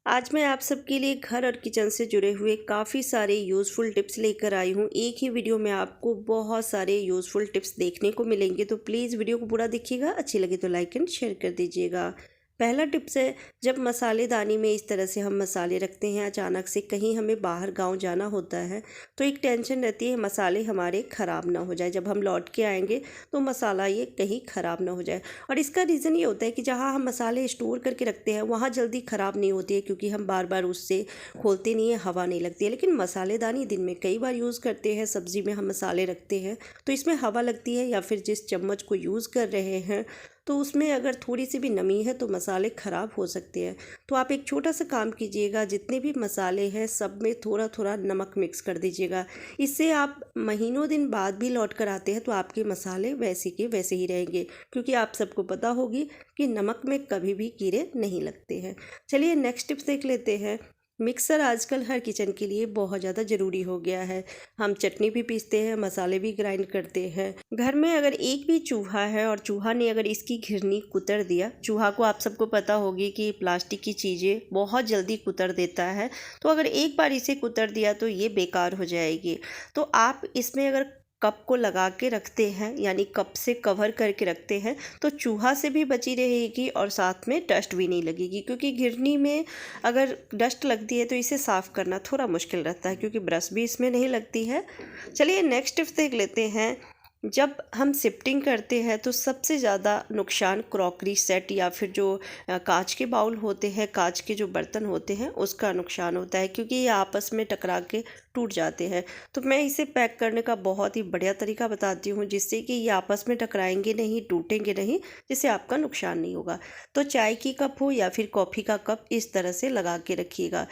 आज मैं आप सबके लिए घर और किचन से जुड़े हुए काफ़ी सारे यूज़फुल टिप्स लेकर आई हूँ। एक ही वीडियो में आपको बहुत सारे यूज़फुल टिप्स देखने को मिलेंगे, तो प्लीज़ वीडियो को पूरा देखिएगा। अच्छी लगे तो लाइक एंड शेयर कर दीजिएगा। पहला टिप्स है, जब मसालेदानी में इस तरह से हम मसाले रखते हैं, अचानक से कहीं हमें बाहर गांव जाना होता है तो एक टेंशन रहती है मसाले हमारे ख़राब ना हो जाए। जब हम लौट के आएंगे तो मसाला ये कहीं ख़राब ना हो जाए। और इसका रीज़न ये होता है कि जहाँ हम मसाले स्टोर करके रखते हैं वहाँ जल्दी ख़राब नहीं होती है, क्योंकि हम बार बार उससे खोलते नहीं हैं, हवा नहीं लगती है। लेकिन मसालेदानी दिन में कई बार यूज़ करते हैं, सब्ज़ी में हम मसाले रखते हैं तो इसमें हवा लगती है, या फिर जिस चम्मच को यूज़ कर रहे हैं तो उसमें अगर थोड़ी सी भी नमी है तो मसाले ख़राब हो सकते हैं। तो आप एक छोटा सा काम कीजिएगा, जितने भी मसाले हैं सब में थोड़ा थोड़ा नमक मिक्स कर दीजिएगा। इससे आप महीनों दिन बाद भी लौट कर आते हैं तो आपके मसाले वैसे के वैसे ही रहेंगे, क्योंकि आप सबको पता होगी कि नमक में कभी भी कीड़े नहीं लगते हैं। चलिए नेक्स्ट टिप्स देख लेते हैं। मिक्सर आजकल हर किचन के लिए बहुत ज़्यादा ज़रूरी हो गया है। हम चटनी भी पीसते हैं, मसाले भी ग्राइंड करते हैं। घर में अगर एक भी चूहा है और चूहा ने अगर इसकी घिरनी कुतर दिया, चूहा को आप सबको पता होगी कि प्लास्टिक की चीज़ें बहुत जल्दी कुतर देता है, तो अगर एक बार इसे कुतर दिया तो ये बेकार हो जाएगी। तो आप इसमें अगर कप को लगा के रखते हैं, यानी कप से कवर करके रखते हैं, तो चूहा से भी बची रहेगी और साथ में डस्ट भी नहीं लगेगी। क्योंकि घिरनी में अगर डस्ट लगती है तो इसे साफ़ करना थोड़ा मुश्किल रहता है, क्योंकि ब्रश भी इसमें नहीं लगती है। चलिए नेक्स्ट टिप्स देख लेते हैं। जब हम शिफ्टिंग करते हैं तो सबसे ज़्यादा नुकसान क्रॉकरी सेट या फिर जो कांच के बाउल होते हैं, कांच के जो बर्तन होते हैं, उसका नुकसान होता है, क्योंकि ये आपस में टकरा के टूट जाते हैं। तो मैं इसे पैक करने का बहुत ही बढ़िया तरीका बताती हूँ, जिससे कि ये आपस में टकराएंगे नहीं, टूटेंगे नहीं, जिससे आपका नुकसान नहीं होगा। तो चाय की कप हो या फिर कॉफ़ी का कप, इस तरह से लगा के रखिएगा।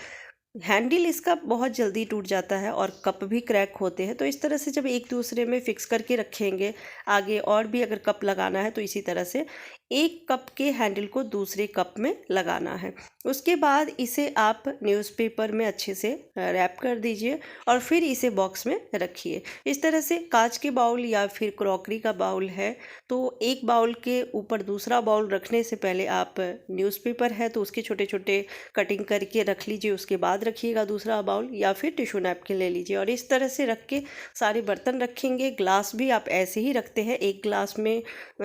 हैंडल इसका बहुत जल्दी टूट जाता है और कप भी क्रैक होते हैं। तो इस तरह से जब एक दूसरे में फिक्स करके रखेंगे, आगे और भी अगर कप लगाना है तो इसी तरह से एक कप के हैंडल को दूसरे कप में लगाना है। उसके बाद इसे आप न्यूज़पेपर में अच्छे से रैप कर दीजिए और फिर इसे बॉक्स में रखिए। इस तरह से कांच के बाउल या फिर क्रॉकरी का बाउल है तो एक बाउल के ऊपर दूसरा बाउल रखने से पहले आप न्यूज़पेपर है तो उसके छोटे छोटे कटिंग करके रख लीजिए, उसके बाद रखिएगा दूसरा बाउल, या फिर टिश्यू नैपकिन ले लीजिए और इस तरह से रख के सारे बर्तन रखेंगे। ग्लास भी आप ऐसे ही रखते हैं, एक ग्लास में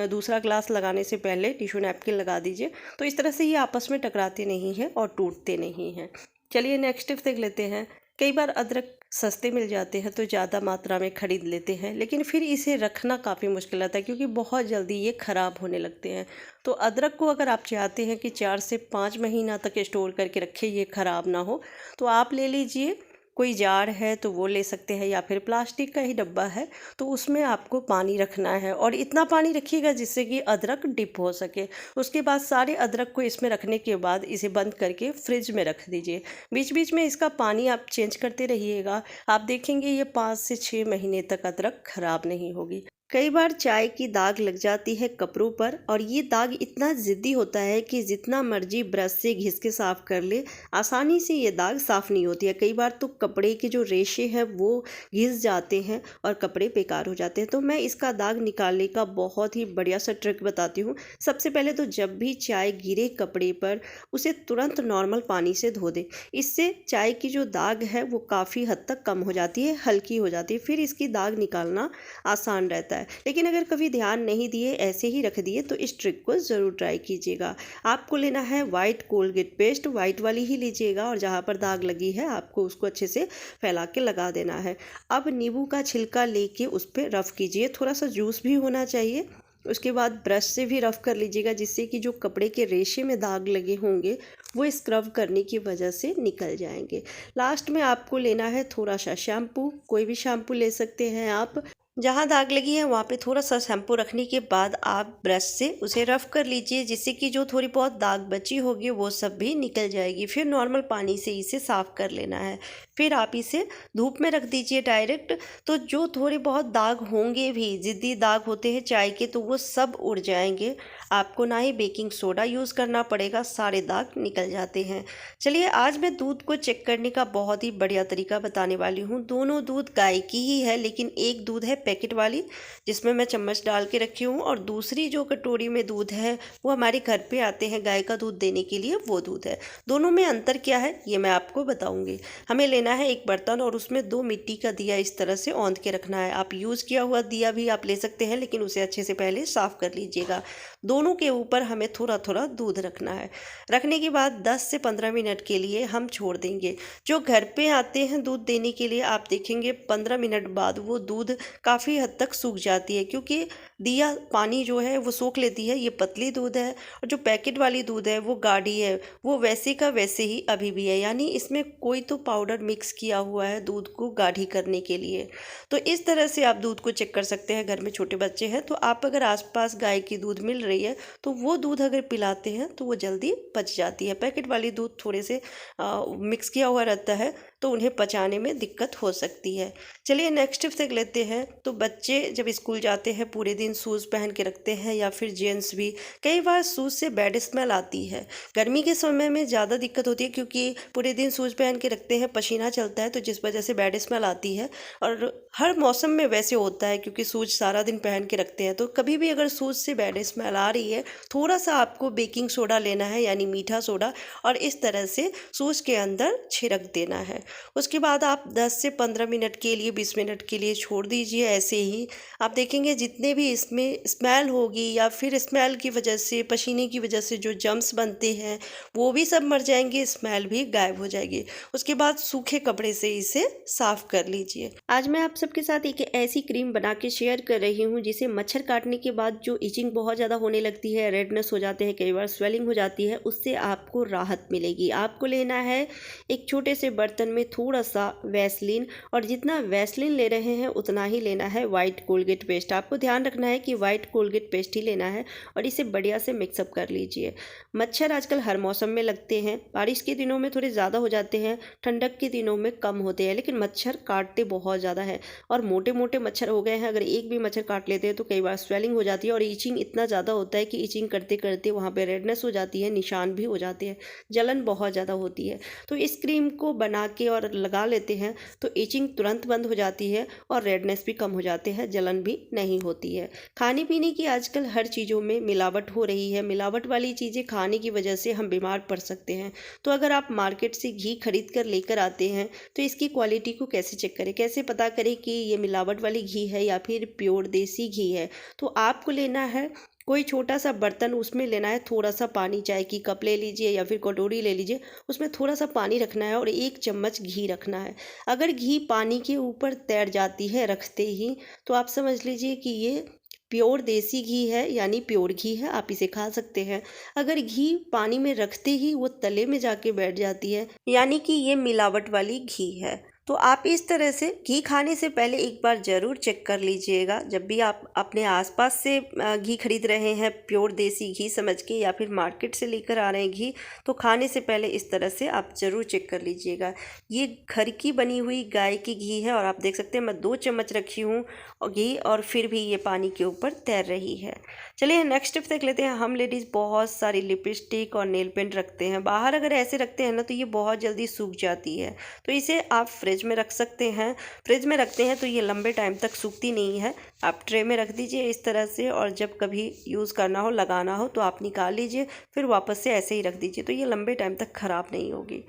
दूसरा ग्लास लगाने से पहले टिश्यू नैपकिन लगा दीजिए। तो इस तरह से ये आपस में टकराते नहीं हैं और टूटते नहीं हैं। चलिए नेक्स्ट टिप देख लेते हैं। कई बार अदरक सस्ते मिल जाते हैं तो ज़्यादा मात्रा में खरीद लेते हैं, लेकिन फिर इसे रखना काफ़ी मुश्किल आता है, क्योंकि बहुत जल्दी ये ख़राब होने लगते हैं। तो अदरक को अगर आप चाहते हैं कि 4 से 5 महीना तक स्टोर करके रखें, ये ख़राब ना हो, तो आप ले लीजिए। कोई जार है तो वो ले सकते हैं, या फिर प्लास्टिक का ही डब्बा है तो उसमें आपको पानी रखना है, और इतना पानी रखिएगा जिससे कि अदरक डिप हो सके। उसके बाद सारे अदरक को इसमें रखने के बाद इसे बंद करके फ्रिज में रख दीजिए। बीच बीच में इसका पानी आप चेंज करते रहिएगा, आप देखेंगे ये 5 से 6 महीने तक अदरक खराब नहीं होगी। कई बार चाय की दाग लग जाती है कपड़ों पर, और ये दाग इतना ज़िद्दी होता है कि जितना मर्जी ब्रश से घिस के साफ़ कर ले, आसानी से ये दाग साफ़ नहीं होती है। कई बार तो कपड़े के जो रेशे हैं वो घिस जाते हैं और कपड़े बेकार हो जाते हैं। तो मैं इसका दाग निकालने का बहुत ही बढ़िया सा ट्रिक बताती हूँ। सबसे पहले तो जब भी चाय गिरे कपड़े पर, उसे तुरंत नॉर्मल पानी से धो दें। इससे चाय की जो दाग है वो काफ़ी हद तक कम हो जाती है, हल्की हो जाती है, फिर इसकी दाग निकालना आसान रहता है। लेकिन अगर कभी ध्यान नहीं दिए, ऐसे ही रख दिए, तो इस ट्रिक को ज़रूर ट्राई कीजिएगा। आपको लेना है वाइट कोलगेट पेस्ट, वाइट वाली ही लीजिएगा, और जहाँ पर दाग लगी है आपको उसको अच्छे से फैला के लगा देना है। अब नींबू का छिलका लेके उस पर रफ़ कीजिए, थोड़ा सा जूस भी होना चाहिए। उसके बाद ब्रश से भी रफ़ कर लीजिएगा, जिससे कि जो कपड़े के रेशे में दाग लगे होंगे वो स्क्रब करने की वजह से निकल जाएंगे। लास्ट में आपको लेना है थोड़ा सा शैम्पू, कोई भी शैम्पू ले सकते हैं आप। जहाँ दाग लगी है वहाँ पे थोड़ा सा शैम्पू रखने के बाद आप ब्रश से उसे रफ़ कर लीजिए, जिससे कि जो थोड़ी बहुत दाग बची होगी वो सब भी निकल जाएगी। फिर नॉर्मल पानी से इसे साफ़ कर लेना है। फिर आप इसे धूप में रख दीजिए डायरेक्ट। तो जो थोड़े बहुत दाग होंगे भी, ज़िद्दी दाग होते हैं चाय के, तो वो सब उड़ जाएंगे। आपको ना ही बेकिंग सोडा यूज़ करना पड़ेगा, सारे दाग निकल जाते हैं। चलिए आज मैं दूध को चेक करने का बहुत ही बढ़िया तरीका बताने वाली हूँ। दोनों दूध गाय की ही है, लेकिन एक दूध है पैकेट वाली, जिसमें मैं चम्मच डाल के रखी हूँ, और दूसरी जो कटोरी में दूध है वो हमारे घर पे आते हैं गाय का दूध देने के लिए, वो दूध है। दोनों में अंतर क्या है ये मैं आपको बताऊंगी। हमें लेना है एक बर्तन और उसमें 2 मिट्टी का दिया इस तरह से औंध के रखना है। आप यूज़ किया हुआ दिया भी आप ले सकते हैं, लेकिन उसे अच्छे से पहले साफ़ कर लीजिएगा। दोनों के ऊपर हमें थोड़ा थोड़ा दूध रखना है। रखने के बाद 10 से 15 मिनट के लिए हम छोड़ देंगे। जो घर पे आते हैं दूध देने के लिए, आप देखेंगे 15 मिनट बाद वो दूध काफ़ी हद तक सूख जाती है, क्योंकि दिया पानी जो है वो सोख लेती है। ये पतली दूध है, और जो पैकेट वाली दूध है वो गाढ़ी है, वो वैसे का वैसे ही अभी भी है, यानी इसमें कोई तो पाउडर मिक्स किया हुआ है दूध को गाढ़ी करने के लिए। तो इस तरह से आप दूध को चेक कर सकते हैं। घर में छोटे बच्चे हैं तो आप अगर आसपास गाय की दूध मिल रही है तो वो दूध अगर पिलाते हैं तो वो जल्दी पच जाती है। पैकेट वाली दूध थोड़े से मिक्स किया हुआ रहता है, तो उन्हें पचाने में दिक्कत हो सकती है। चलिए नेक्स्ट टिप देख लेते हैं। तो बच्चे जब स्कूल जाते हैं पूरे दिन शूज़ पहन के रखते हैं, या फिर जेंट्स भी, कई बार शूज़ से बैड स्मेल आती है। गर्मी के समय में ज़्यादा दिक्कत होती है, क्योंकि पूरे दिन शूज़ पहन के रखते हैं, पसीना चलता है, तो जिस वजह से बैड स्मेल आती है। और हर मौसम में वैसे होता है, क्योंकि शूज़ सारा दिन पहन के रखते हैं। तो कभी भी अगर शूज़ से बैड स्मेल आ रही है, थोड़ा सा आपको बेकिंग सोडा लेना है, यानी मीठा सोडा, और इस तरह से शूज़ के अंदर छिड़क देना है। उसके बाद आप 10 से 15 मिनट के लिए, 20 मिनट के लिए छोड़ दीजिए ऐसे ही। आप देखेंगे जितने भी इसमें स्मेल होगी, या फिर स्मेल की वजह से, पसीने की वजह से जो जम्स बनते हैं वो भी सब मर जाएंगे, स्मेल भी गायब हो जाएगी। उसके बाद सूखे कपड़े से इसे साफ कर लीजिए। आज मैं आप सबके साथ एक ऐसी क्रीम बना के शेयर कर रही हूँ जिसे मच्छर काटने के बाद जो इचिंग बहुत ज़्यादा होने लगती है, रेडनेस हो जाते हैं, कई बार स्वेलिंग हो जाती है, उससे आपको राहत मिलेगी। आपको लेना है एक छोटे से बर्तन में थोड़ा सा वैसलीन, और जितना वैसलीन ले रहे हैं उतना ही लेना है वाइट कोलगेट पेस्ट। आपको ध्यान रखना है कि वाइट कोलगेट पेस्ट ही लेना है, और इसे बढ़िया से मिक्सअप कर लीजिए। मच्छर आजकल हर मौसम में लगते हैं। बारिश के दिनों में थोड़े ज़्यादा हो जाते हैं, ठंडक के दिनों में कम होते हैं, लेकिन मच्छर काटते बहुत ज़्यादा है, और मोटे मोटे मच्छर हो गए हैं। अगर एक भी मच्छर काट लेते हैं तो कई बार स्वेलिंग हो जाती है, और ईचिंग इतना ज़्यादा होता है कि ईचिंग करते करते वहाँ पे रेडनेस हो जाती है, निशान भी हो जाते हैं, जलन बहुत ज़्यादा होती है। तो इस क्रीम को बना के और लगा लेते हैं तो ईचिंग तुरंत बंद हो जाती है, और रेडनेस भी कम हो जाते हैं, जलन भी नहीं होती है। खाने पीने की आजकल हर चीज़ों में मिलावट हो रही है। मिलावट वाली चीज़ें खाने की वजह से हम बीमार पड़ सकते हैं। तो अगर आप मार्केट से घी खरीद कर लेकर आते हैं तो इसकी क्वालिटी को कैसे चेक करें, कैसे पता करें कि ये मिलावट वाली घी है या फिर प्योर देसी घी है। तो आपको लेना है कोई छोटा सा बर्तन, उसमें लेना है थोड़ा सा पानी, चाय की कप ले लीजिए या फिर कटोरी ले लीजिए, उसमें थोड़ा सा पानी रखना है और 1 चम्मच घी रखना है। अगर घी पानी के ऊपर तैर जाती है रखते ही, तो आप समझ लीजिए कि ये प्योर देसी घी है, यानी प्योर घी है, आप इसे खा सकते हैं। अगर घी पानी में रखते ही वो तले में जाके बैठ जाती है, यानी कि ये मिलावट वाली घी है। तो आप इस तरह से घी खाने से पहले एक बार ज़रूर चेक कर लीजिएगा। जब भी आप अपने आसपास से घी खरीद रहे हैं प्योर देसी घी समझ के, या फिर मार्केट से लेकर आ रहे हैं घी, तो खाने से पहले इस तरह से आप ज़रूर चेक कर लीजिएगा। ये घर की बनी हुई गाय की घी है, और आप देख सकते हैं मैं 2 चम्मच रखी हूँ घी, और फिर भी ये पानी के ऊपर तैर रही है। चलिए नेक्स्ट टिप देख लेते हैं। हम लेडीज़ बहुत सारी लिपस्टिक और नेल पेंट रखते हैं। बाहर अगर ऐसे रखते हैं ना तो ये बहुत जल्दी सूख जाती है, तो इसे आप फ्रिज में रख सकते हैं। फ्रिज में रखते हैं तो ये लंबे टाइम तक सूखती नहीं है। आप ट्रे में रख दीजिए इस तरह से, और जब कभी यूज़ करना हो, लगाना हो, तो आप निकाल लीजिए, फिर वापस से ऐसे ही रख दीजिए, तो ये लंबे टाइम तक ख़राब नहीं होगी।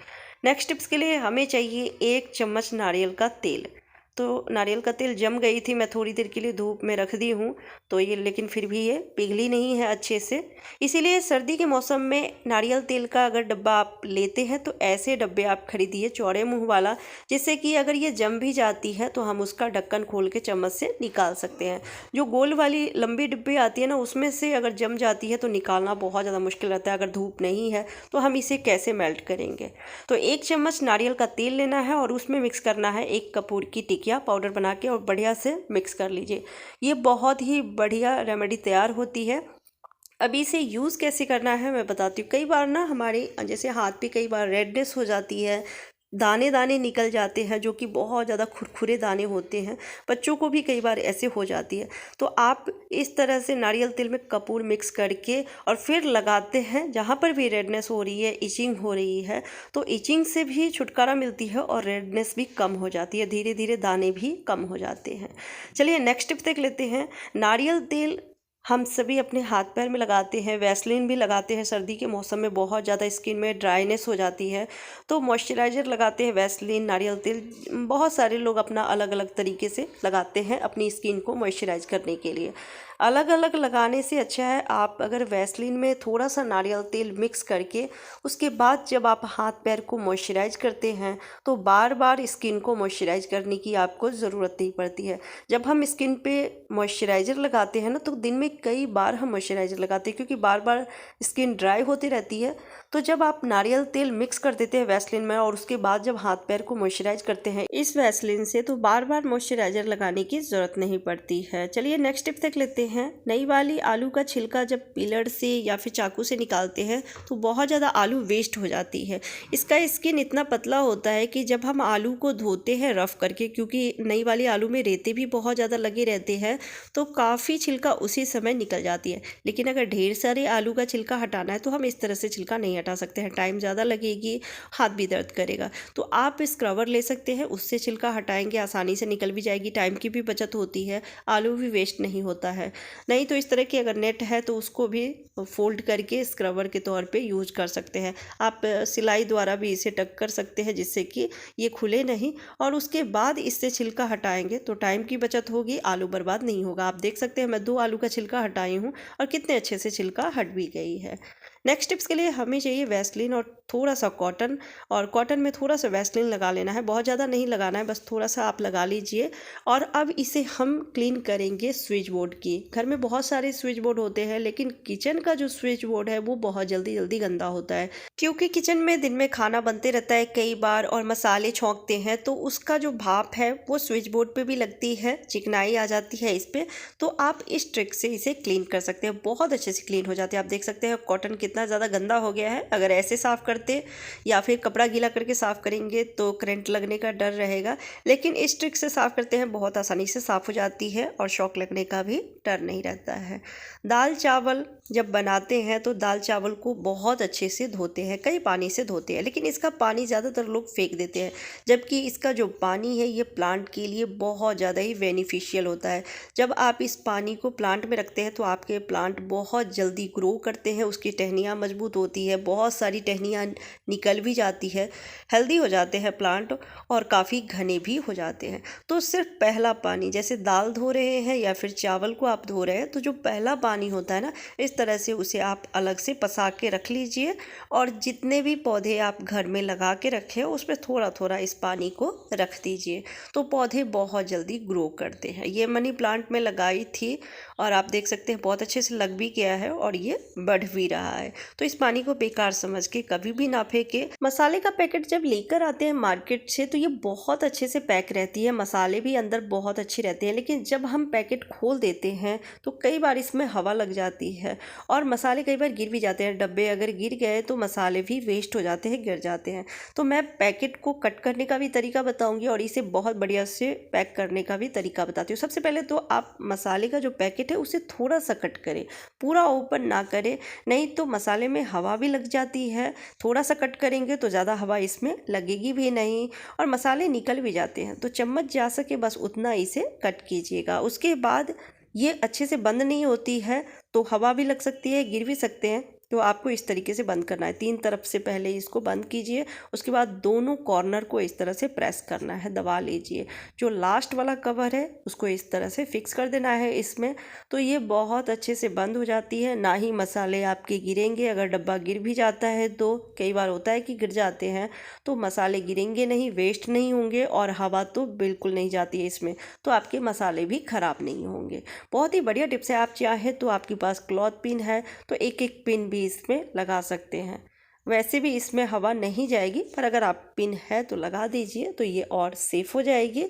नेक्स्ट टिप्स के लिए हमें चाहिए 1 चम्मच नारियल का तेल। तो नारियल का तेल जम गई थी, मैं थोड़ी देर के लिए धूप में रख दी हूँ, तो ये लेकिन फिर भी ये पिघली नहीं है अच्छे से। इसीलिए सर्दी के मौसम में नारियल तेल का अगर डब्बा आप लेते हैं तो ऐसे डब्बे आप खरीदिए, चौड़े मुंह वाला, जिससे कि अगर ये जम भी जाती है तो हम उसका ढक्कन खोल के चम्मच से निकाल सकते हैं। जो गोल वाली लंबी डिब्बी आती है ना, उसमें से अगर जम जाती है तो निकालना बहुत ज़्यादा मुश्किल रहता है। अगर धूप नहीं है तो हम इसे कैसे मेल्ट करेंगे। तो 1 चम्मच नारियल का तेल लेना है, और उसमें मिक्स करना है 1 कपूर की टिकिया पाउडर बना के, और बढ़िया से मिक्स कर लीजिए। ये बहुत ही बढ़िया रेमेडी तैयार होती है। अब इसे यूज़ कैसे करना है मैं बताती हूँ। कई बार ना हमारे जैसे हाथ पे कई बार रेडनेस हो जाती है, दाने दाने निकल जाते हैं, जो कि बहुत ज़्यादा खुरखुरे दाने होते हैं। बच्चों को भी कई बार ऐसे हो जाती है। तो आप इस तरह से नारियल तेल में कपूर मिक्स करके और फिर लगाते हैं जहाँ पर भी रेडनेस हो रही है, इचिंग हो रही है, तो इचिंग से भी छुटकारा मिलती है और रेडनेस भी कम हो जाती है, धीरे धीरे दाने भी कम हो जाते हैं। चलिए नेक्स्ट टिप देख लेते हैं। नारियल तेल हम सभी अपने हाथ पैर में लगाते हैं, वैसलीन भी लगाते हैं। सर्दी के मौसम में बहुत ज़्यादा स्किन में ड्राइनेस हो जाती है, तो मॉइस्चराइज़र लगाते हैं, वैसलीन, नारियल तेल, बहुत सारे लोग अपना अलग अलग तरीके से लगाते हैं अपनी स्किन को मॉइस्चराइज करने के लिए। अलग अलग लगाने से अच्छा है आप अगर वैसलीन में थोड़ा सा नारियल तेल मिक्स करके उसके बाद जब आप हाथ पैर को मॉइस्चराइज करते हैं तो बार बार स्किन को मॉइस्चराइज करने की आपको ज़रूरत नहीं पड़ती है। जब हम स्किन पे मॉइस्चराइज़र लगाते हैं ना, तो दिन में कई बार हम मॉइस्चराइज़र लगाते हैं, क्योंकि बार बार स्किन ड्राई होती रहती है। तो जब आप नारियल तेल मिक्स कर देते हैं वैसलीन में और उसके बाद जब हाथ पैर को मॉइस्चराइज करते हैं इस वैसलीन से, तो बार बार मॉइस्चराइज़र लगाने की ज़रूरत नहीं पड़ती है। चलिए नेक्स्ट टिप देख लेते हैं। नई वाली आलू का छिलका जब पीलर से या फिर चाकू से निकालते हैं तो बहुत ज़्यादा आलू वेस्ट हो जाती है। इसका स्किन इतना पतला होता है कि जब हम आलू को धोते हैं रफ़ करके, क्योंकि नई वाली आलू में रेते भी बहुत ज़्यादा लगे रहते हैं, तो काफ़ी छिलका उसी समय निकल जाती है। लेकिन अगर ढेर सारे आलू का छिलका हटाना है तो हम इस तरह से छिलका नहीं हटा सकते हैं, टाइम ज़्यादा लगेगी, हाथ भी दर्द करेगा। तो आप स्क्रबर ले सकते हैं, उससे छिलका हटाएंगे, आसानी से निकल भी जाएगी, टाइम की भी बचत होती है, आलू भी वेस्ट नहीं होता है। नहीं तो इस तरह की अगर नेट है तो उसको भी फोल्ड करके स्क्रबर के तौर पे यूज कर सकते हैं। आप सिलाई द्वारा भी इसे टक कर सकते हैं जिससे कि ये खुले नहीं, और उसके बाद इससे छिलका हटाएंगे तो टाइम की बचत होगी, आलू बर्बाद नहीं होगा। आप देख सकते हैं मैं 2 आलू का छिलका हटाई हूँ और कितने अच्छे से छिलका हट भी गई है। नेक्स्ट टिप्स के लिए हमें चाहिए वैसलीन और थोड़ा सा कॉटन, और कॉटन में थोड़ा सा वैसलीन लगा लेना है, बहुत ज़्यादा नहीं लगाना है, बस थोड़ा सा आप लगा लीजिए। और अब इसे हम क्लीन करेंगे स्विच बोर्ड की। घर में बहुत सारे स्विच बोर्ड होते हैं, लेकिन किचन का जो स्विच बोर्ड है वो बहुत जल्दी जल्दी गंदा होता है, क्योंकि किचन में दिन में खाना बनते रहता है कई बार और मसाले छौंकते हैं, तो उसका जो भाप है वो स्विच बोर्ड पे भी लगती है, चिकनाई आ जाती है इस पर। तो आप इस ट्रिक से इसे क्लीन कर सकते हैं, बहुत अच्छे से क्लीन हो जाते हैं। आप देख सकते हैं कॉटन कितना ज़्यादा गंदा हो गया है। अगर ऐसे साफ़ करते या फिर कपड़ा गीला करके साफ़ करेंगे तो करंट लगने का डर रहेगा, लेकिन इस ट्रिक से साफ़ करते हैं बहुत आसानी से साफ़ हो जाती है और शॉक लगने का भी डर नहीं रहता है। दाल चावल जब बनाते हैं तो दाल चावल को बहुत अच्छे से धोते हैं, कई पानी से धोते हैं, लेकिन इसका पानी ज़्यादातर लोग फेंक देते हैं, जबकि इसका जो पानी है ये प्लांट के लिए बहुत ज़्यादा ही बेनिफिशियल होता है। जब आप इस पानी को प्लांट में रखते हैं तो आपके प्लांट बहुत जल्दी ग्रो करते हैं, उसकी टहनियाँ मजबूत होती है, बहुत सारी टहनियाँ निकल भी जाती है, हेल्दी हो जाते हैं प्लांट और काफ़ी घने भी हो जाते हैं। तो सिर्फ पहला पानी, जैसे दाल धो रहे हैं या फिर चावल को आप धो रहे हैं, तो जो पहला पानी होता है ना, इस तरह से उसे आप अलग से पसा के रख लीजिए, और जितने भी पौधे आप घर में लगा के रखे हैं उस पर थोड़ा थोड़ा इस पानी को रख दीजिए, तो पौधे बहुत जल्दी ग्रो करते हैं। ये मनी प्लांट में लगाई थी और आप देख सकते हैं बहुत अच्छे से लग भी गया है और ये बढ़ भी रहा है। तो इस पानी को बेकार समझ के कभी भी ना फेंके। मसाले का पैकेट जब लेकर आते हैं मार्केट से तो ये बहुत अच्छे से पैक रहती है, मसाले भी अंदर बहुत अच्छे रहते हैं, लेकिन जब हम पैकेट खोल देते हैं तो कई बार इसमें हवा लग जाती है और मसाले कई बार गिर भी जाते हैं। डब्बे अगर गिर गए तो मसाले भी वेस्ट हो जाते हैं, गिर जाते हैं। तो मैं पैकेट को कट करने का भी तरीका बताऊंगी और इसे बहुत बढ़िया से पैक करने का भी तरीका बताती हूँ। सबसे पहले तो आप मसाले का जो पैकेट है उसे थोड़ा सा कट करें, पूरा ओपन ना करें, नहीं तो मसाले में हवा भी लग जाती है। थोड़ा सा कट करेंगे तो ज़्यादा हवा इसमें लगेगी भी नहीं और मसाले निकल भी जाते हैं। तो चम्मच जा सके बस उतना इसे कट कीजिएगा। उसके बाद ये अच्छे से बंद नहीं होती है तो हवा भी लग सकती है, गिर भी सकते हैं, तो आपको इस तरीके से बंद करना है। 3 तरफ से पहले इसको बंद कीजिए, उसके बाद दोनों कॉर्नर को इस तरह से प्रेस करना है, दबा लीजिए। जो लास्ट वाला कवर है उसको इस तरह से फिक्स कर देना है इसमें, तो ये बहुत अच्छे से बंद हो जाती है, ना ही मसाले आपके गिरेंगे। अगर डब्बा गिर भी जाता है तो कई बार होता है कि गिर जाते हैं, तो मसाले गिरेंगे नहीं, वेस्ट नहीं होंगे और हवा तो बिल्कुल नहीं जाती है इसमें, तो आपके मसाले भी ख़राब नहीं होंगे। बहुत ही बढ़िया टिप्स है। आप चाहे तो आपके पास क्लॉथ पिन है तो एक एक पिन भी इसमें लगा सकते हैं। वैसे भी इसमें हवा नहीं जाएगी, पर अगर आप पिन है तो लगा दीजिए तो ये और सेफ हो जाएगी।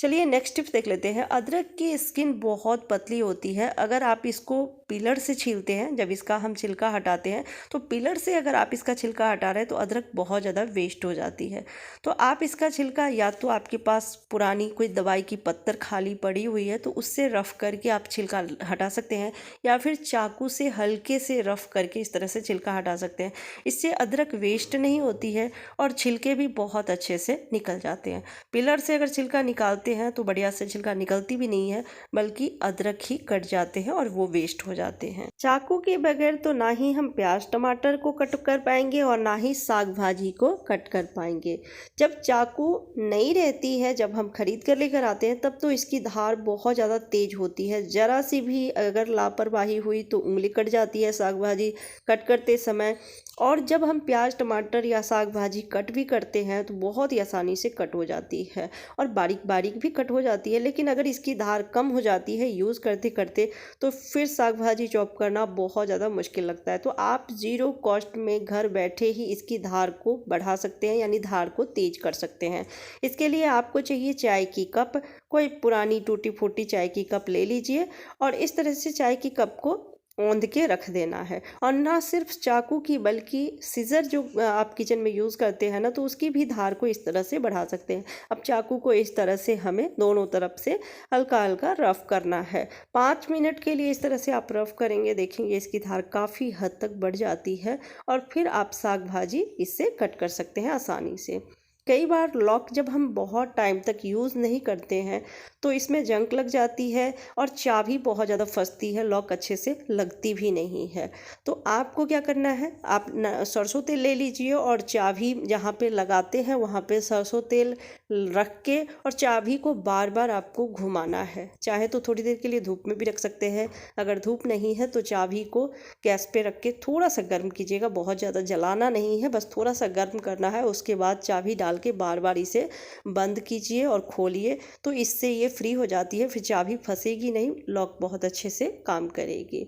चलिए नेक्स्ट टिप्स देख लेते हैं। अदरक की स्किन बहुत पतली होती है, अगर आप इसको पिलर से छीलते हैं, जब इसका हम छिलका हटाते हैं तो पिलर से अगर आप इसका छिलका हटा रहे हैं तो अदरक बहुत ज़्यादा वेस्ट हो जाती है। तो आप इसका छिलका, या तो आपके पास पुरानी कोई दवाई की पत्तर खाली पड़ी हुई है तो उससे रफ़ करके आप छिलका हटा सकते हैं, या फिर चाकू से हल्के से रफ़ करके इस तरह से छिलका हटा सकते हैं। इससे अदरक वेस्ट नहीं होती है और छिलके भी बहुत अच्छे से निकल जाते हैं। पिलर से अगर छिलका निकालते हैं तो बढ़िया से छिलका निकलती भी नहीं है, बल्कि अदरक ही कट जाते हैं और वो वेस्ट हो जाते हैं। चाकू के बगैर तो ना ही हम प्याज टमाटर को कट कर पाएंगे और ना ही साग भाजी को कट कर पाएंगे। जब चाकू नई रहती है, जब हम खरीद कर लेकर आते हैं, तब तो इसकी धार बहुत ज़्यादा तेज होती है। ज़रा सी भी अगर लापरवाही हुई तो उंगली कट जाती है साग भाजी कट करते समय। और जब हम प्याज टमाटर या साग भाजी कट भी करते हैं तो बहुत ही आसानी से कट हो जाती है और बारीक बारीक भी कट हो जाती है। लेकिन अगर इसकी धार कम हो जाती है यूज़ करते करते तो फिर साग भाजी चॉप करना बहुत ज़्यादा मुश्किल लगता है। तो आप ज़ीरो कॉस्ट में घर बैठे ही इसकी धार को बढ़ा सकते हैं, यानी धार को तेज कर सकते हैं। इसके लिए आपको चाहिए चाय की कप। कोई पुरानी टूटी फूटी चाय की कप ले लीजिए और इस तरह से चाय की कप को औंध के रख देना है। और ना सिर्फ चाकू की बल्कि सीज़र जो आप किचन में यूज़ करते हैं ना, तो उसकी भी धार को इस तरह से बढ़ा सकते हैं। अब चाकू को इस तरह से हमें दोनों तरफ से हल्का हल्का रफ़ करना है। 5 मिनट के लिए इस तरह से आप रफ़ करेंगे, देखेंगे इसकी धार काफ़ी हद तक बढ़ जाती है और फिर आप साग भाजी इससे कट कर सकते हैं आसानी से। कई बार लॉक जब हम बहुत टाइम तक यूज़ नहीं करते हैं तो इसमें जंग लग जाती है और चाबी बहुत ज़्यादा फंसती है, लॉक अच्छे से लगती भी नहीं है। तो आपको क्या करना है, आप सरसों तेल ले लीजिए और चाबी जहाँ पे लगाते हैं वहाँ पे सरसों तेल रख के और चाबी को बार बार आपको घुमाना है। चाहे तो थोड़ी देर के लिए धूप में भी रख सकते हैं, अगर धूप नहीं है तो चाबी को गैस पे रख के थोड़ा सा गर्म कीजिएगा, बहुत ज़्यादा जलाना नहीं है, बस थोड़ा सा गर्म करना है। उसके बाद चाबी डाल के बार बार इसे बंद कीजिए और खोलिए, तो इससे ये फ्री हो जाती है, फिर चाबी फंसेगी नहीं, लॉक बहुत अच्छे से काम करेगी।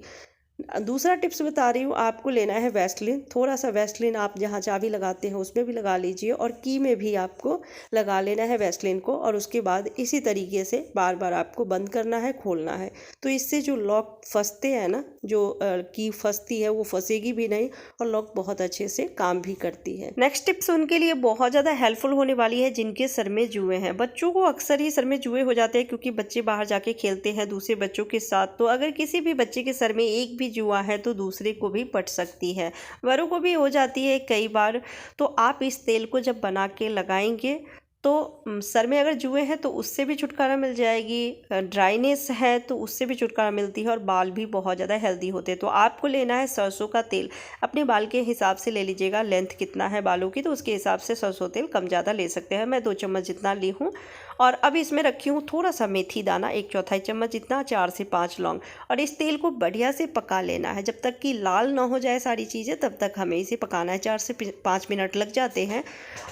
दूसरा टिप्स बता रही हूँ, आपको लेना है वैसलीन। थोड़ा सा वैसलीन आप जहाँ चाबी लगाते हैं उसमें भी लगा लीजिए और की में भी आपको लगा लेना है वैसलीन को, और उसके बाद इसी तरीके से बार बार आपको बंद करना है, खोलना है। तो इससे जो लॉक फंसते हैं ना, जो की फंसती है वो फंसेगी भी नहीं और लॉक बहुत अच्छे से काम भी करती है। नेक्स्ट टिप्स उनके लिए बहुत ज़्यादा हेल्पफुल होने वाली है जिनके सर में जुए हैं। बच्चों को अक्सर ही सर में जुए हो जाते हैं क्योंकि बच्चे बाहर जाके खेलते हैं दूसरे बच्चों के साथ। तो अगर किसी भी बच्चे के सर में एक भी जुआ है तो दूसरे को भी पट सकती है, बड़ों को भी हो जाती है कई बार। तो आप इस तेल को जब बना के लगाएंगे तो सर में अगर जुए हैं तो उससे भी छुटकारा मिल जाएगी, ड्राइनेस है तो उससे भी छुटकारा मिलती है और बाल भी बहुत ज़्यादा हेल्दी होते हैं। तो आपको लेना है सरसों का तेल। अपने बाल के हिसाब से ले लीजिएगा, लेंथ कितना है बालों की तो उसके हिसाब से सरसों तेल कम ज़्यादा ले सकते हैं। मैं 2 चम्मच जितना ली हूँ और अब इसमें रखी हूँ थोड़ा सा मेथी दाना, 1/4 चम्मच जितना, 4 से 5 लौंग। और इस तेल को बढ़िया से पका लेना है, जब तक कि लाल ना हो जाए सारी चीज़ें तब तक हमें इसे पकाना है। 4 से 5 मिनट लग जाते हैं।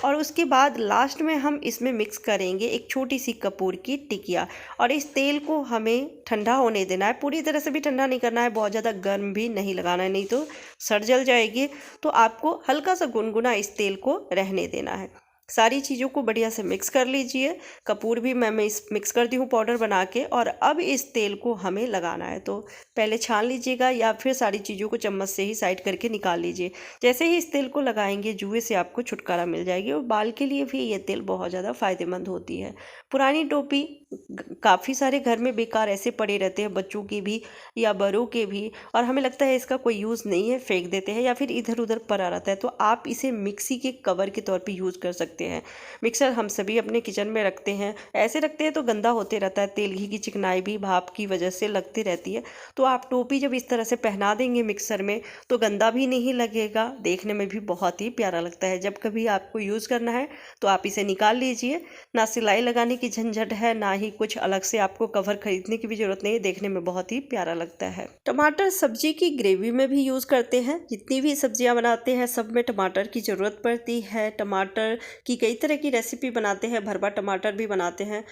और उसके बाद लास्ट में हम इसमें मिक्स करेंगे एक छोटी सी कपूर की टिकिया, और इस तेल को हमें ठंडा होने देना है। पूरी तरह से भी ठंडा नहीं करना है, बहुत ज़्यादा गर्म भी नहीं लगाना है, नहीं तो सड़ जल जाएगी। तो आपको हल्का सा गुनगुना इस तेल को रहने देना है। सारी चीज़ों को बढ़िया से मिक्स कर लीजिए। कपूर भी मैं मिक्स करती हूँ पाउडर बना के। और अब इस तेल को हमें लगाना है, तो पहले छान लीजिएगा या फिर सारी चीज़ों को चम्मच से ही साइड करके निकाल लीजिए। जैसे ही इस तेल को लगाएंगे जुए से आपको छुटकारा मिल जाएगी और बाल के लिए भी ये तेल बहुत ज़्यादा फ़ायदेमंद होती है। पुरानी टोपी काफ़ी सारे घर में बेकार ऐसे पड़े रहते हैं, बच्चों के भी या बड़ों के भी, और हमें लगता है इसका कोई यूज़ नहीं है, फेंक देते हैं या फिर इधर उधर पड़ा रहता है। तो आप इसे मिक्सी के कवर के तौर पे यूज़ कर सकते हैं। मिक्सर हम सभी अपने किचन में रखते हैं, ऐसे रखते हैं तो गंदा होते रहता है, तेल घी की चिकनाई भी भाप की वजह से लगती रहती है। तो आप टोपी जब इस तरह से पहना देंगे मिक्सर में तो गंदा भी नहीं लगेगा, देखने में भी बहुत ही प्यारा लगता है। जब कभी आपको यूज़ करना है तो आप इसे निकाल लीजिए। ना सिलाई लगाने की झंझट है, ना ही कुछ अलग से आपको कवर खरीदने की भी जरूरत नहीं है, देखने में बहुत ही प्यारा लगता है। टमाटर सब्जी की ग्रेवी में भी यूज़ करते हैं। जितनी भी सब्जियां बनाते हैं सब में टमाटर की ज़रूरत पड़ती है। टमाटर की कई तरह की रेसिपी बनाते हैं, भरवा टमाटर भी बनाते हैं।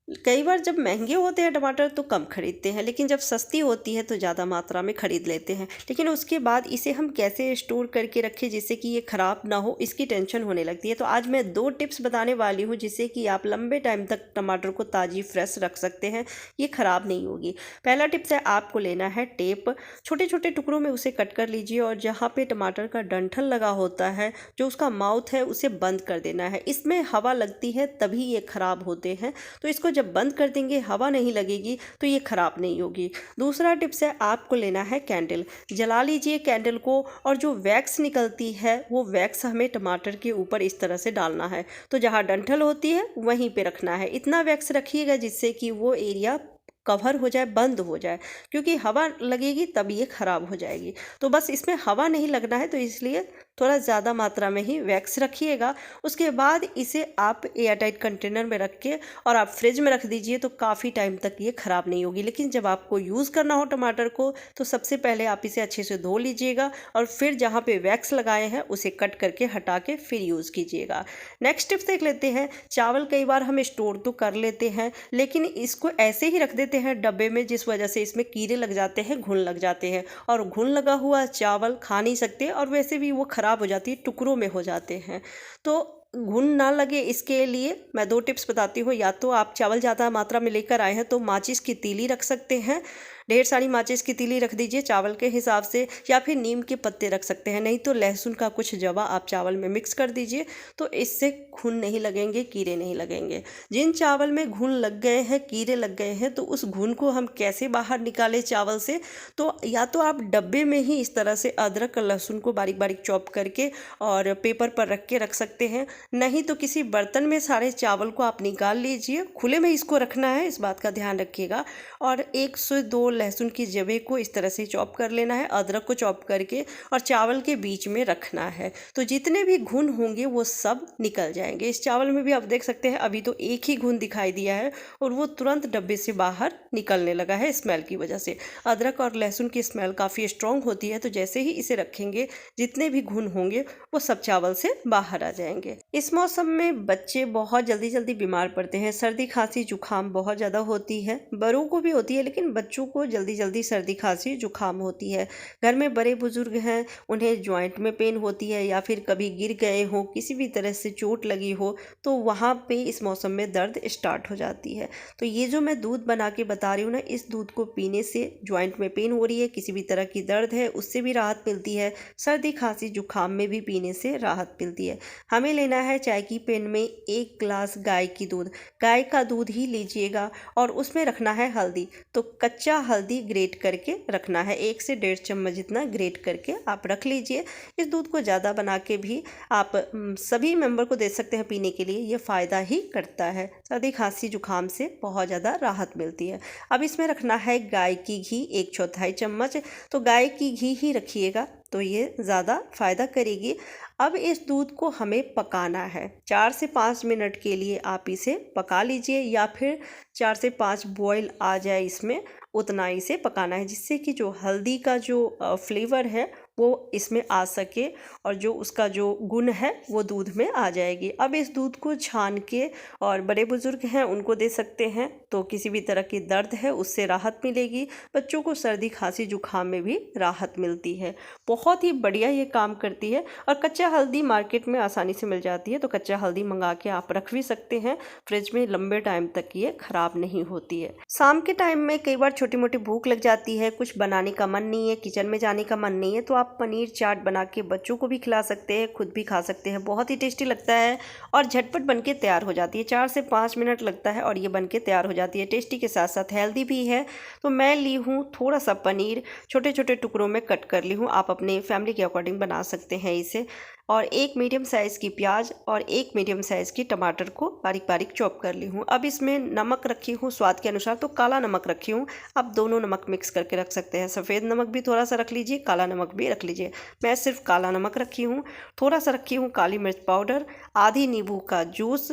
कई बार जब महंगे होते हैं टमाटर तो कम खरीदते हैं, लेकिन जब सस्ती होती है तो ज़्यादा मात्रा में खरीद लेते हैं। लेकिन उसके बाद इसे हम कैसे स्टोर करके रखें जिससे कि ये ख़राब ना हो, इसकी टेंशन होने लगती है। तो आज मैं 2 टिप्स बताने वाली हूँ जिससे कि आप लंबे टाइम तक टमाटर को ताज़ी फ्रेश रख सकते हैं, ये ख़राब नहीं होगी। पहला टिप्स है, आपको लेना है टेप। छोटे छोटे टुकड़ों में उसे कट कर लीजिए और जहाँ पे टमाटर का डंठल लगा होता है, जो उसका माउथ है, उसे बंद कर देना है। इसमें हवा लगती है तभी ये ख़राब होते हैं, तो इसको जब बंद कर देंगे, हवा नहीं लगेगी तो ये ख़राब नहीं होगी। दूसरा टिप्स है, आपको लेना है कैंडल। जला लीजिए कैंडल को और जो वैक्स निकलती है वो वैक्स हमें टमाटर के ऊपर इस तरह से डालना है। तो जहाँ डंठल होती है वहीं पे रखना है। इतना वैक्स रखिएगा जिससे कि वो एरिया कवर हो जाए, बंद हो जाए, क्योंकि हवा लगेगी तब ये ख़राब हो जाएगी। तो बस इसमें हवा नहीं लगना है, तो इसलिए थोड़ा ज़्यादा मात्रा में ही वैक्स रखिएगा। उसके बाद इसे आप एयरटाइट कंटेनर में रख के और आप फ्रिज में रख दीजिए, तो काफ़ी टाइम तक ये ख़राब नहीं होगी। लेकिन जब आपको यूज़ करना हो टमाटर को, तो सबसे पहले आप इसे अच्छे से धो लीजिएगा और फिर जहाँ पे वैक्स लगाए हैं उसे कट करके हटा के फिर यूज़ कीजिएगा। नेक्स्ट टिप्स देख लेते हैं। चावल कई बार हम स्टोर तो कर लेते हैं, लेकिन इसको ऐसे ही रख देते हैं डब्बे में, जिस वजह से इसमें कीड़े लग जाते हैं, घुन लग जाते हैं, और घुन लगा हुआ चावल खा नहीं सकते और वैसे भी वो ख़राब हो जाती है, टुकड़ों में हो जाते हैं। तो घुन ना लगे इसके लिए मैं 2 टिप्स बताती हूँ। या तो आप चावल ज़्यादा मात्रा में लेकर आए हैं तो माचिस की तीली रख सकते हैं, ढेर सारी माचिस की तीली रख दीजिए चावल के हिसाब से, या फिर नीम के पत्ते रख सकते हैं, नहीं तो लहसुन का कुछ जवा आप चावल में मिक्स कर दीजिए, तो इससे घुन नहीं लगेंगे, कीड़े नहीं लगेंगे। जिन चावल में घुन लग गए हैं, कीड़े लग गए हैं, तो उस घुन को हम कैसे बाहर निकालें चावल से? तो या तो आप डब्बे में ही इस तरह से अदरक और लहसुन को बारीक बारीक चॉप करके और पेपर पर रख के रख सकते हैं, नहीं तो किसी बर्तन में सारे चावल को आप निकाल लीजिए। खुले में इसको रखना है, इस बात का ध्यान रखिएगा। और 1 से 2 लहसुन की जवे को इस तरह से चॉप कर लेना है, अदरक को चॉप करके और चावल के बीच में रखना है, तो जितने भी घुन होंगे वो सब निकल जाएंगे। इस चावल में भी आप देख सकते हैं अभी तो एक ही घुन दिखाई दिया है और वो तुरंत डब्बे से बाहर निकलने लगा है स्मेल की वजह से। अदरक और लहसुन की स्मेल काफ़ी स्ट्रॉन्ग होती है, तो जैसे ही इसे रखेंगे जितने भी घुन होंगे वो सब चावल से बाहर आ जाएंगे। इस मौसम में बच्चे बहुत जल्दी जल्दी बीमार पड़ते हैं, सर्दी खांसी जुकाम बहुत ज़्यादा होती है, बड़ों को भी होती है, लेकिन बच्चों को जल्दी जल्दी सर्दी खांसी जुकाम होती है। घर में बड़े बुजुर्ग हैं, उन्हें जॉइंट में पेन होती है, या फिर कभी गिर गए हो, किसी भी तरह से चोट लगी हो, तो वहाँ पे इस मौसम में दर्द स्टार्ट हो जाती है। तो ये जो मैं दूध बना के बता रही हूँ ना, इस दूध को पीने से जॉइंट में पेन हो रही है, किसी भी तरह की दर्द है, उससे भी राहत मिलती है। सर्दी खांसी जुकाम में भी पीने से राहत मिलती है। हमें लेना है चाय की पेन में 1 गिलास गाय की दूध, गाय का दूध ही लीजिएगा, और उसमें रखना है हल्दी। तो कच्चा हल्दी ग्रेट करके रखना है, 1 से 1.5 चम्मच जितना ग्रेट करके आप रख लीजिए। इस दूध को ज़्यादा बना के भी आप सभी मेंबर को दे सकते हैं पीने के लिए, ये फ़ायदा ही करता है। सर्दी खांसी जुकाम से बहुत ज़्यादा राहत मिलती है। अब इसमें रखना है गाय की घी 1/4 चम्मच, तो गाय की घी ही रखिएगा, तो ये ज़्यादा फ़ायदा करेगी। अब इस दूध को हमें पकाना है 4 से 5 मिनट के लिए, आप इसे पका लीजिए, या फिर 4 से 5 बॉयल आ जाए इसमें, उतना इसे पकाना है, जिससे कि जो हल्दी का जो फ्लेवर है वो इसमें आ सके और जो उसका जो गुण है वो दूध में आ जाएगी। अब इस दूध को छान के, और बड़े बुजुर्ग हैं उनको दे सकते हैं, तो किसी भी तरह की दर्द है उससे राहत मिलेगी। बच्चों को सर्दी खांसी जुकाम में भी राहत मिलती है, बहुत ही बढ़िया ये काम करती है। और कच्चा हल्दी मार्केट में आसानी से मिल जाती है, तो कच्चा हल्दी मंगा के आप रख भी सकते हैं फ्रिज में, लंबे टाइम तक ये खराब नहीं होती है। शाम के टाइम में कई बार छोटी मोटी भूख लग जाती है, कुछ बनाने का मन नहीं है, किचन में जाने का मन नहीं है, तो आप पनीर चाट बना के बच्चों को भी खिला सकते हैं, खुद भी खा सकते हैं। बहुत ही टेस्टी लगता है और झटपट बन के तैयार हो जाती है, 4 से 5 मिनट लगता है और ये बन के तैयार हो जाती है। टेस्टी के साथ साथ हेल्दी भी है। तो मैं ली हूँ थोड़ा सा पनीर, छोटे छोटे टुकड़ों में कट कर ली हूँ, आप अपने फैमिली के अकॉर्डिंग बना सकते हैं इसे, और 1 मीडियम साइज़ की प्याज और 1 मीडियम साइज़ की टमाटर को बारीक बारीक चॉप कर ली हूँ। अब इसमें नमक रखी हूँ स्वाद के अनुसार, तो काला नमक रखी हूँ, आप दोनों नमक मिक्स करके रख सकते हैं, सफ़ेद नमक भी थोड़ा सा रख लीजिए, काला नमक भी रख लीजिए। मैं सिर्फ काला नमक रखी हूँ। थोड़ा सा रखी हूँ काली मिर्च पाउडर, आधी नींबू का जूस,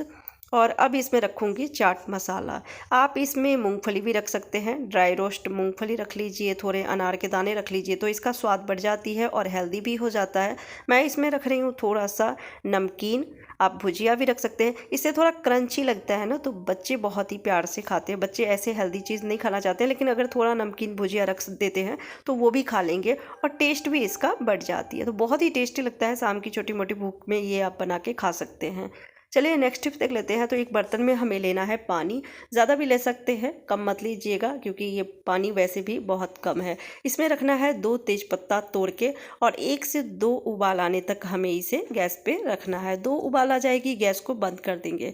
और अब इसमें रखूँगी चाट मसाला। आप इसमें मूंगफली भी रख सकते हैं, ड्राई रोस्ट मूंगफली रख लीजिए, थोड़े अनार के दाने रख लीजिए, तो इसका स्वाद बढ़ जाती है और हेल्दी भी हो जाता है। मैं इसमें रख रही हूँ थोड़ा सा नमकीन। आप भुजिया भी रख सकते हैं, इससे थोड़ा क्रंची लगता है ना, तो बच्चे बहुत ही प्यार से खाते हैं। बच्चे ऐसे हेल्दी चीज़ नहीं खाना चाहते, लेकिन अगर थोड़ा नमकीन भुजिया रख देते हैं तो वो भी खा लेंगे और टेस्ट भी इसका बढ़ जाती है। तो बहुत ही टेस्टी लगता है, शाम की छोटी मोटी भूख में ये आप बना के खा सकते हैं। चलिए नेक्स्ट टिप देख लेते हैं। तो एक बर्तन में हमें लेना है पानी, ज़्यादा भी ले सकते हैं, कम मत लीजिएगा क्योंकि ये पानी वैसे भी बहुत कम है। इसमें रखना है 2 तेज़पत्ता तोड़ के और 1 से 2 उबाल आने तक हमें इसे गैस पे रखना है। 2 उबाल आ जाएगी, गैस को बंद कर देंगे।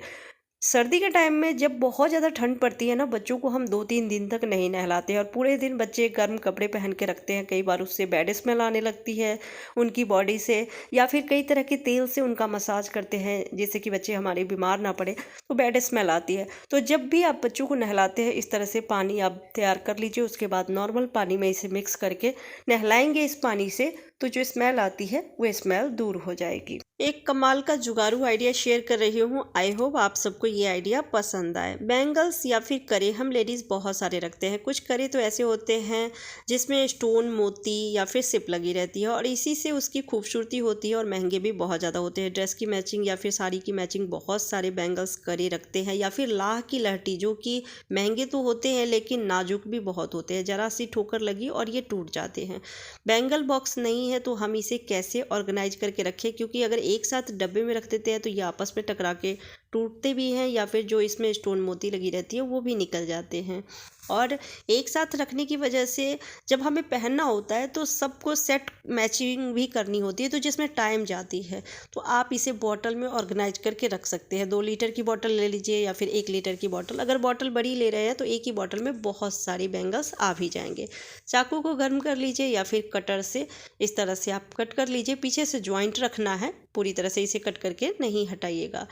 सर्दी के टाइम में जब बहुत ज़्यादा ठंड पड़ती है ना, बच्चों को हम 2-3 दिन तक नहीं नहलाते और पूरे दिन बच्चे गर्म कपड़े पहन के रखते हैं। कई बार उससे बैड स्मेल आने लगती है उनकी बॉडी से, या फिर कई तरह के तेल से उनका मसाज करते हैं जिससे कि बच्चे हमारे बीमार ना पड़े, तो बैड स्मेल आती है। तो जब भी आप बच्चों को नहलाते हैं इस तरह से पानी आप तैयार कर लीजिए। उसके बाद नॉर्मल पानी में इसे मिक्स करके नहलाएंगे इस पानी से, तो जो स्मेल आती है वो स्मेल दूर हो जाएगी। एक कमाल का जुगाड़ू आइडिया शेयर कर रही हूँ। आई होप आप सबको ये आइडिया पसंद आए। बैंगल्स या फिर करे हम लेडीज़ बहुत सारे रखते हैं। कुछ करे तो ऐसे होते हैं जिसमें स्टोन, मोती या फिर सिप लगी रहती है और इसी से उसकी खूबसूरती होती है और महंगे भी बहुत ज़्यादा होते हैं। ड्रेस की मैचिंग या फिर साड़ी की मैचिंग बहुत सारे बैंगल्स करे रखते हैं, या फिर लाह की लहठी, जो कि महंगे तो होते हैं लेकिन नाजुक भी बहुत होते हैं। ज़रा सी ठोकर लगी और ये टूट जाते हैं। बैंगल बॉक्स नहीं है तो हम इसे कैसे ऑर्गेनाइज करके रखें, क्योंकि अगर एक साथ डब्बे में रख देते हैं तो ये आपस में टकरा के टूटते भी हैं, या फिर जो इसमें स्टोन मोती लगी रहती है वो भी निकल जाते हैं। और एक साथ रखने की वजह से जब हमें पहनना होता है तो सबको सेट मैचिंग भी करनी होती है, तो जिसमें टाइम जाती है। तो आप इसे बॉटल में ऑर्गेनाइज करके रख सकते हैं। 2 लीटर की बॉटल ले लीजिए या फिर 1 लीटर की बॉटल। अगर बॉटल बड़ी ले रहे हैं तो एक ही बॉटल में बहुत सारी बैंगल्स आ भी जाएंगे। चाकू को गर्म कर लीजिए या फिर कटर से इस तरह से आप कट कर लीजिए। पीछे से जॉइंट रखना है, पूरी तरह से इसे कट करके नहीं हटाइएगा।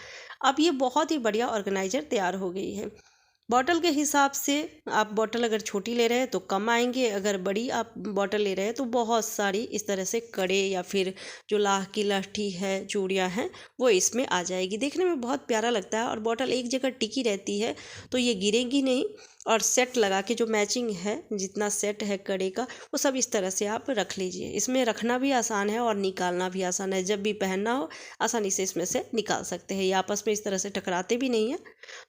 अब ये बहुत ही बढ़िया ऑर्गेनाइजर तैयार हो गई है। बॉटल के हिसाब से आप बॉटल अगर छोटी ले रहे हैं तो कम आएंगे, अगर बड़ी आप बॉटल ले रहे हैं तो बहुत सारी इस तरह से कड़े या फिर जो लाह की लहठी है, चूड़ियाँ हैं, वो इसमें आ जाएगी। देखने में बहुत प्यारा लगता है और बॉटल एक जगह टिकी रहती है तो ये गिरेगी नहीं। और सेट लगा के जो मैचिंग है, जितना सेट है कड़े का, वो सब इस तरह से आप रख लीजिए। इसमें रखना भी आसान है और निकालना भी आसान है। जब भी पहनना हो आसानी से इसमें से निकाल सकते हैं। ये आपस में इस तरह से टकराते भी नहीं हैं।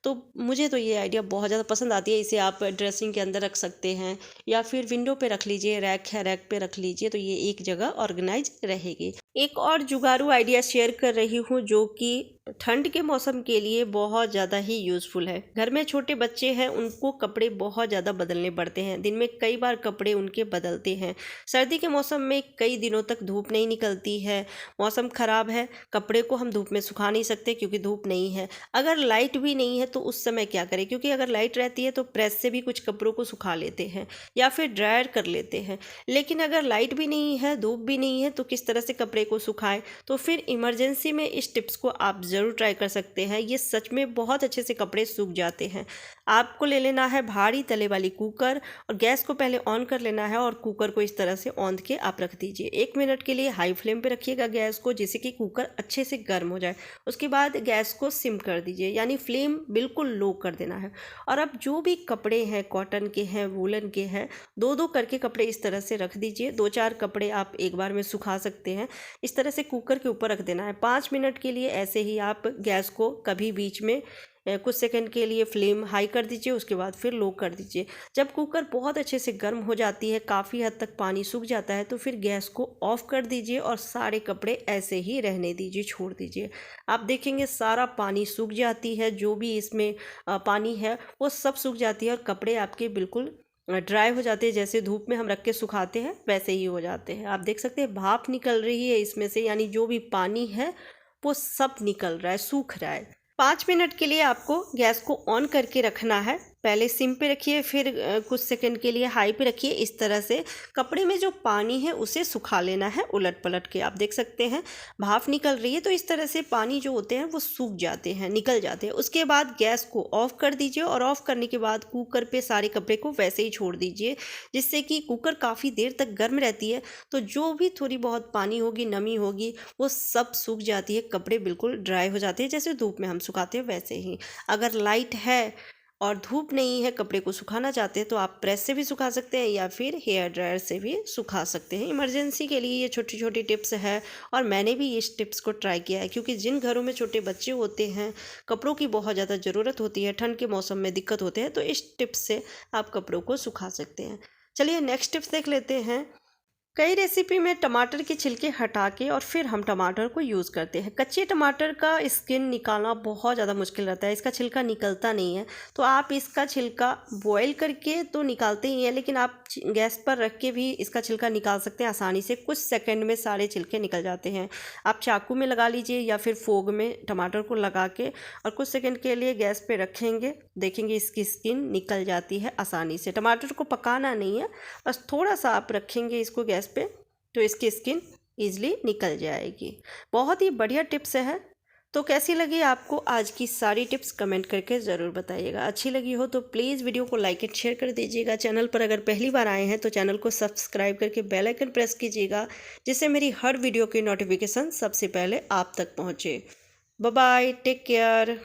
तो मुझे तो ये आइडिया बहुत ज़्यादा पसंद आती है। इसे आप ड्रेसिंग के अंदर रख सकते हैं या फिर विंडो पे रख लीजिए, रैक है रैक पे रख लीजिए, तो ये एक जगह ऑर्गेनाइज रहेगी। एक और जुगाड़ू आइडिया शेयर कर रही हूँ जो कि ठंड के मौसम के लिए बहुत ज़्यादा ही यूज़फुल है। घर में छोटे बच्चे हैं, उनको कपड़े बहुत ज़्यादा बदलने पड़ते हैं। दिन में कई बार कपड़े उनके बदलते हैं। सर्दी के मौसम में कई दिनों तक धूप नहीं निकलती है, मौसम ख़राब है, कपड़े को हम धूप में सुखा नहीं सकते क्योंकि धूप नहीं है। अगर लाइट भी नहीं है तो उस समय क्या करें, क्योंकि अगर लाइट रहती है तो प्रेस से भी कुछ कपड़ों को सुखा लेते हैं या फिर ड्रायर कर लेते हैं। लेकिन अगर लाइट भी नहीं है, धूप भी नहीं है, तो किस तरह से कपड़े को सुखाएं। तो फिर इमरजेंसी में इस टिप्स को आप ज़रूर ट्राई कर सकते हैं। ये सच में बहुत अच्छे से कपड़े सूख जाते हैं। आपको ले लेना है भारी तले वाली कुकर और गैस को पहले ऑन कर लेना है और कुकर को इस तरह से औंध के आप रख दीजिए। 1 मिनट के लिए हाई फ्लेम पे रखिएगा गैस को, जिससे कि कुकर अच्छे से गर्म हो जाए। उसके बाद गैस को सिम कर दीजिए, यानी फ्लेम बिल्कुल लो कर देना है। और अब जो भी कपड़े हैं, कॉटन के हैं, वूलन के हैं, 2-2 करके कपड़े इस तरह से रख दीजिए। 2-4 कपड़े आप एक बार में सुखा सकते हैं। इस तरह से कुकर के ऊपर रख देना है। 5 मिनट के लिए ऐसे ही आप गैस को कभी बीच में कुछ सेकंड के लिए फ्लेम हाई कर दीजिए, उसके बाद फिर लो कर दीजिए। जब कुकर बहुत अच्छे से गर्म हो जाती है, काफ़ी हद तक पानी सूख जाता है, तो फिर गैस को ऑफ कर दीजिए और सारे कपड़े ऐसे ही रहने दीजिए, छोड़ दीजिए। आप देखेंगे सारा पानी सूख जाती है, जो भी इसमें पानी है वो सब सूख जाती है और कपड़े आपके बिल्कुल ड्राई हो जाते हैं। जैसे धूप में हम रख के सुखाते हैं वैसे ही हो जाते हैं। आप देख सकते हैं भाप निकल रही है इसमें से, यानी जो भी पानी है वो सब निकल रहा है, सूख रहा है। 5 मिनट के लिए आपको गैस को ऑन करके रखना है। पहले सिम पे रखिए, फिर कुछ सेकंड के लिए हाई पे रखिए। इस तरह से कपड़े में जो पानी है उसे सुखा लेना है उलट पलट के। आप देख सकते हैं भाप निकल रही है, तो इस तरह से पानी जो होते हैं वो सूख जाते हैं, निकल जाते हैं। उसके बाद गैस को ऑफ कर दीजिए और ऑफ करने के बाद कुकर पे सारे कपड़े को वैसे ही छोड़ दीजिए, जिससे कि कुकर काफ़ी देर तक गर्म रहती है, तो जो भी थोड़ी बहुत पानी होगी, नमी होगी, वो सब सूख जाती है। कपड़े बिल्कुल ड्राई हो जाते हैं, जैसे धूप में हम सुखाते हैं वैसे ही। अगर लाइट है और धूप नहीं है, कपड़े को सुखाना चाहते हैं, तो आप प्रेस से भी सुखा सकते हैं या फिर हेयर ड्रायर से भी सुखा सकते हैं। इमरजेंसी के लिए ये छोटी छोटी टिप्स है, और मैंने भी इस टिप्स को ट्राई किया है, क्योंकि जिन घरों में छोटे बच्चे होते हैं, कपड़ों की बहुत ज़्यादा ज़रूरत होती है, ठंड के मौसम में दिक्कत होते हैं, तो इस टिप्स से आप कपड़ों को सुखा सकते हैं। चलिए नेक्स्ट टिप्स देख लेते हैं। कई रेसिपी में टमाटर के छिलके हटा के और फिर हम टमाटर को यूज़ करते हैं। कच्चे टमाटर का स्किन निकालना बहुत ज़्यादा मुश्किल रहता है, इसका छिलका निकलता नहीं है, तो आप इसका छिलका बॉईल करके तो निकालते ही हैं, लेकिन आप गैस पर रख के भी इसका छिलका निकाल सकते हैं आसानी से। कुछ सेकंड में सारे छिलके निकल जाते हैं। आप चाकू में लगा लीजिए या फिर फोग में टमाटर को लगा के और कुछ सेकंड के लिए गैस पे रखेंगे, देखेंगे इसकी स्किन निकल जाती है आसानी से। टमाटर को पकाना नहीं है, बस थोड़ा सा आप रखेंगे इसको गैस पे, तो इसकी स्किन ईजिली निकल जाएगी। बहुत ही बढ़िया टिप्स है। तो कैसी लगी आपको आज की सारी टिप्स कमेंट करके ज़रूर बताइएगा। अच्छी लगी हो तो प्लीज़ वीडियो को लाइक एंड शेयर कर दीजिएगा। चैनल पर अगर पहली बार आए हैं तो चैनल को सब्सक्राइब करके बेल आइकन प्रेस कीजिएगा, जिससे मेरी हर वीडियो की नोटिफिकेशन सबसे पहले आप तक पहुँचे। Bye bye, take care.